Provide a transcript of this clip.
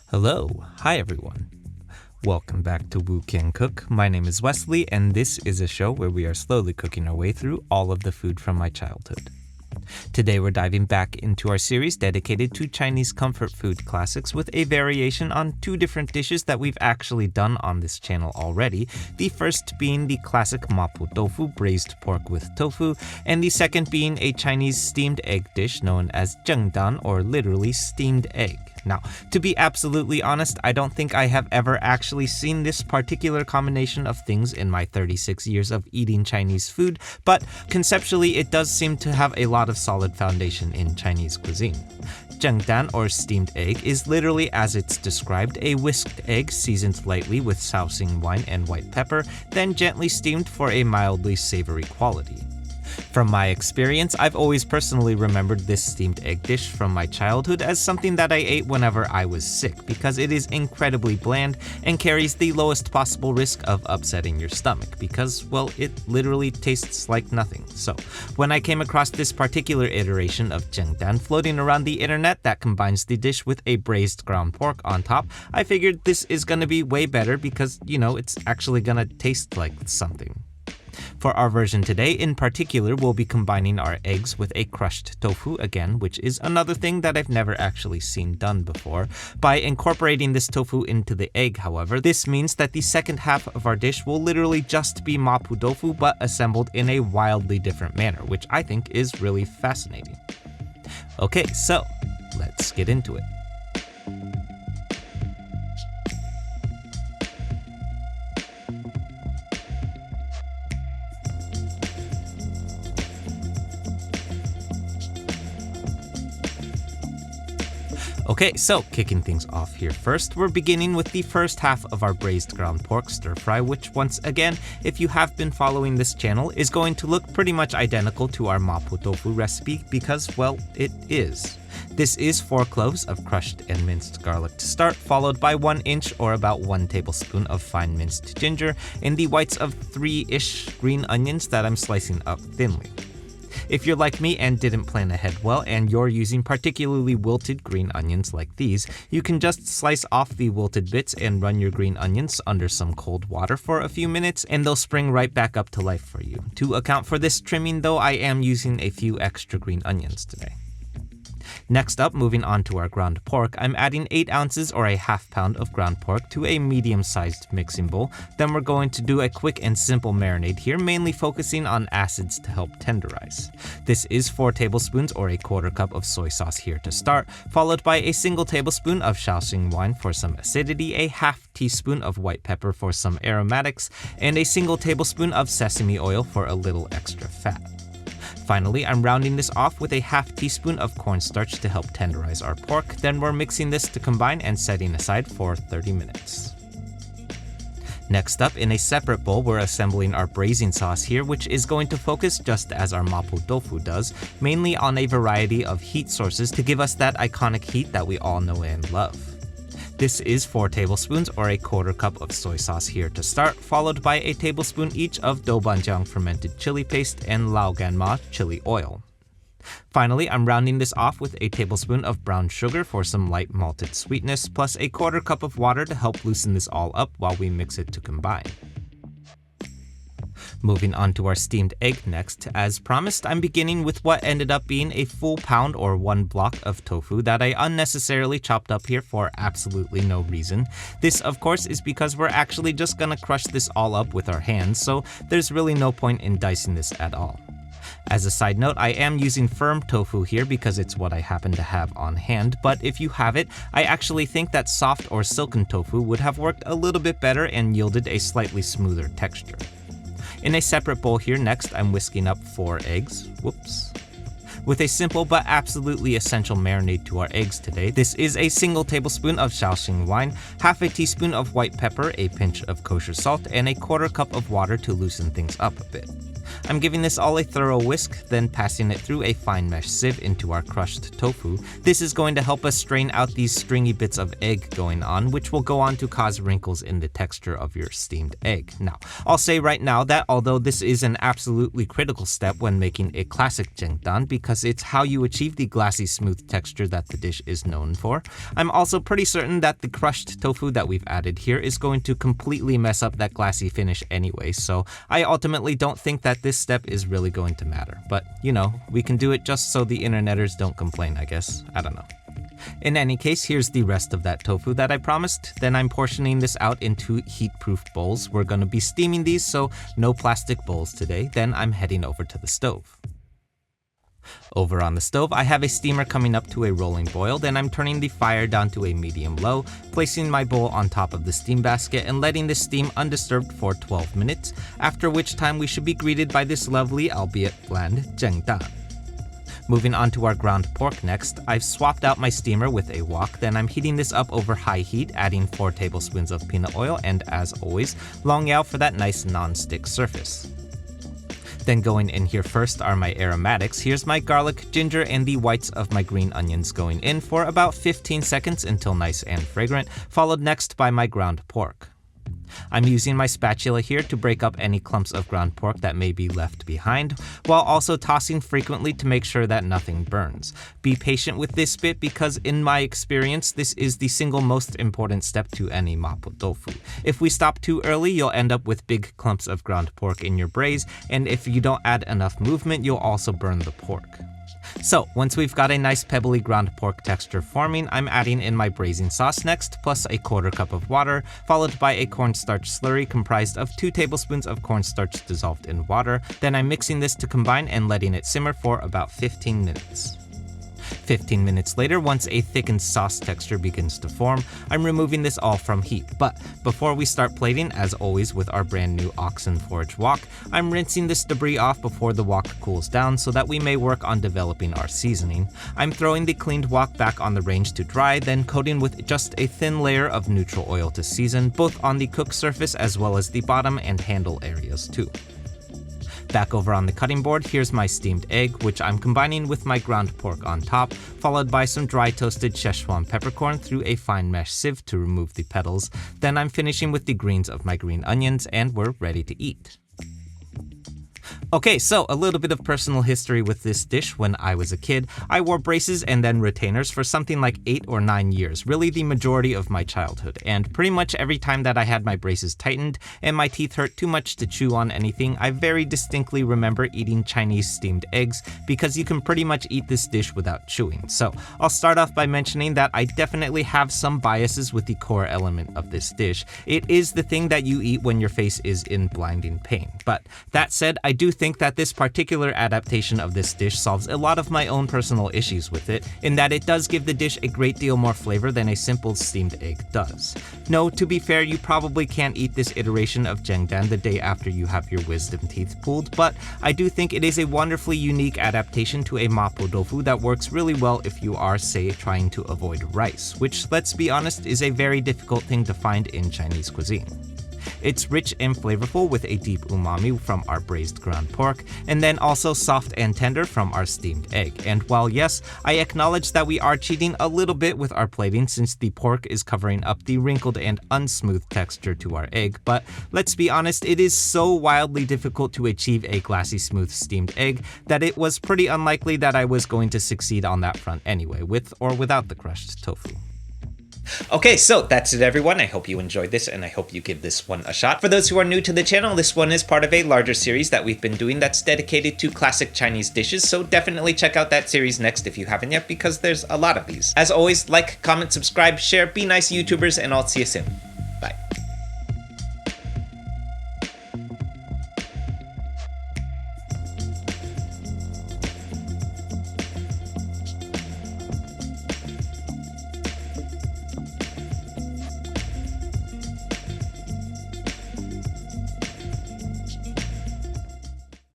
Hello, hi everyone. Welcome back to Woo Can Cook. My name is Wesley, and this is a show where we are slowly cooking our way through all of the food from my childhood. Today we're diving back into our series dedicated to Chinese comfort food classics with a variation on two different dishes that we've actually done on this channel already, the first being the classic mapo tofu, braised pork with tofu, and the second being a Chinese steamed egg dish known as zhengdan, or literally steamed egg. Now, to be absolutely honest, I don't think I have ever actually seen this particular combination of things in my 36 years of eating Chinese food, but conceptually it does seem to have a lot of solid foundation in Chinese cuisine. Zhengdan, or steamed egg, is literally as it's described, a whisked egg seasoned lightly with shaoxing wine and white pepper, then gently steamed for a mildly savory quality. From my experience, I've always personally remembered this steamed egg dish from my childhood as something that I ate whenever I was sick because it is incredibly bland and carries the lowest possible risk of upsetting your stomach because, well, it literally tastes like nothing. So, when I came across this particular iteration of zhengdan floating around the internet that combines the dish with a braised ground pork on top, I figured this is gonna be way better because, it's actually gonna taste like something. For our version today, in particular, we'll be combining our eggs with a crushed tofu again, which is another thing that I've never actually seen done before. By incorporating this tofu into the egg, however, this means that the second half of our dish will literally just be mapo tofu, but assembled in a wildly different manner, which I think is really fascinating. Okay, so let's get into it. Okay, so kicking things off here first, we're beginning with the first half of our braised ground pork stir fry, which once again, if you have been following this channel, is going to look pretty much identical to our mapo tofu recipe because, well, it is. This is 4 cloves of crushed and minced garlic to start, followed by 1 inch or about 1 tablespoon of fine minced ginger and the whites of 3-ish green onions that I'm slicing up thinly. If you're like me and didn't plan ahead well and you're using particularly wilted green onions like these, you can just slice off the wilted bits and run your green onions under some cold water for a few minutes and they'll spring right back up to life for you. To account for this trimming though, I am using a few extra green onions today. Next up, moving on to our ground pork, I'm adding 8 ounces or a half pound of ground pork to a medium-sized mixing bowl. Then we're going to do a quick and simple marinade here, mainly focusing on acids to help tenderize. This is 4 tablespoons or a quarter cup of soy sauce here to start, followed by a single tablespoon of shaoxing wine for some acidity, a half teaspoon of white pepper for some aromatics, and a single tablespoon of sesame oil for a little extra fat. Finally, I'm rounding this off with a half teaspoon of cornstarch to help tenderize our pork, then we're mixing this to combine and setting aside for 30 minutes. Next up, in a separate bowl, we're assembling our braising sauce here, which is going to focus, just as our mapo tofu does, mainly on a variety of heat sources to give us that iconic heat that we all know and love. This is 4 tablespoons or a quarter cup of soy sauce here to start, followed by a tablespoon each of doubanjiang fermented chili paste and laoganma chili oil. Finally, I'm rounding this off with a tablespoon of brown sugar for some light malted sweetness, plus a quarter cup of water to help loosen this all up while we mix it to combine. Moving on to our steamed egg next, as promised, I'm beginning with what ended up being a full pound or 1 block of tofu that I unnecessarily chopped up here for absolutely no reason. This, of course, is because we're actually just gonna crush this all up with our hands, so there's really no point in dicing this at all. As a side note, I am using firm tofu here because it's what I happen to have on hand, but if you have it, I actually think that soft or silken tofu would have worked a little bit better and yielded a slightly smoother texture. In a separate bowl here next, I'm whisking up 4 eggs. With a simple but absolutely essential marinade to our eggs today. This is a single tablespoon of shaoxing wine, half a teaspoon of white pepper, a pinch of kosher salt, and a quarter cup of water to loosen things up a bit. I'm giving this all a thorough whisk, then passing it through a fine mesh sieve into our crushed tofu. This is going to help us strain out these stringy bits of egg going on, which will go on to cause wrinkles in the texture of your steamed egg. Now, I'll say right now that although this is an absolutely critical step when making a classic jjangdan because it's how you achieve the glassy smooth texture that the dish is known for, I'm also pretty certain that the crushed tofu that we've added here is going to completely mess up that glassy finish anyway, so I ultimately don't think that this step is really going to matter. But, you know, we can do it just so the interneters don't complain, I guess. I don't know. In any case, here's the rest of that tofu that I promised. Then I'm portioning this out into heat-proof bowls. We're going to be steaming these, so no plastic bowls today. Then I'm heading over to the stove. Over on the stove, I have a steamer coming up to a rolling boil, then I'm turning the fire down to a medium-low, placing my bowl on top of the steam basket and letting this steam undisturbed for 12 minutes, after which time we should be greeted by this lovely, albeit bland, jjangdan. Moving on to our ground pork next, I've swapped out my steamer with a wok, then I'm heating this up over high heat, adding 4 tablespoons of peanut oil and, as always, long yao for that nice non-stick surface. Then going in here first are my aromatics. Here's my garlic, ginger, and the whites of my green onions going in for about 15 seconds until nice and fragrant, followed next by my ground pork. I'm using my spatula here to break up any clumps of ground pork that may be left behind, while also tossing frequently to make sure that nothing burns. Be patient with this bit because in my experience, this is the single most important step to any mapo tofu. If we stop too early, you'll end up with big clumps of ground pork in your braise, and if you don't add enough movement, you'll also burn the pork. So, once we've got a nice pebbly ground pork texture forming, I'm adding in my braising sauce next, plus a 1/4 cup of water, followed by a cornstarch slurry comprised of 2 tablespoons of cornstarch dissolved in water. Then I'm mixing this to combine and letting it simmer for about 15 minutes. 15 minutes later, once a thickened sauce texture begins to form, I'm removing this all from heat. But before we start plating, as always with our brand new oxen forage wok, I'm rinsing this debris off before the wok cools down so that we may work on developing our seasoning. I'm throwing the cleaned wok back on the range to dry, then coating with just a thin layer of neutral oil to season, both on the cook surface as well as the bottom and handle areas too. Back over on the cutting board, here's my steamed egg, which I'm combining with my ground pork on top, followed by some dry toasted Szechuan peppercorn through a fine mesh sieve to remove the petals. Then I'm finishing with the greens of my green onions, and we're ready to eat. Okay, so a little bit of personal history with this dish. When I was a kid, I wore braces and then retainers for something like 8 or 9 years, really the majority of my childhood. And pretty much every time that I had my braces tightened and my teeth hurt too much to chew on anything, I very distinctly remember eating Chinese steamed eggs because you can pretty much eat this dish without chewing. So I'll start off by mentioning that I definitely have some biases with the core element of this dish. It is the thing that you eat when your face is in blinding pain. But that said, I do think that this particular adaptation of this dish solves a lot of my own personal issues with it, in that it does give the dish a great deal more flavor than a simple steamed egg does. No, to be fair, you probably can't eat this iteration of jjangdan the day after you have your wisdom teeth pulled, but I do think it is a wonderfully unique adaptation to a mapo tofu that works really well if you are, say, trying to avoid rice, which, let's be honest, is a very difficult thing to find in Chinese cuisine. It's rich and flavorful with a deep umami from our braised ground pork, and then also soft and tender from our steamed egg. And while yes, I acknowledge that we are cheating a little bit with our plating since the pork is covering up the wrinkled and unsmooth texture to our egg, but let's be honest, it is so wildly difficult to achieve a glassy smooth steamed egg that it was pretty unlikely that I was going to succeed on that front anyway, with or without the crushed tofu. Okay, so that's it everyone. I hope you enjoyed this and I hope you give this one a shot. For those who are new to the channel, this one is part of a larger series that we've been doing that's dedicated to classic Chinese dishes, so definitely check out that series next if you haven't yet because there's a lot of these. As always, like, comment, subscribe, share, be nice YouTubers, and I'll see you soon.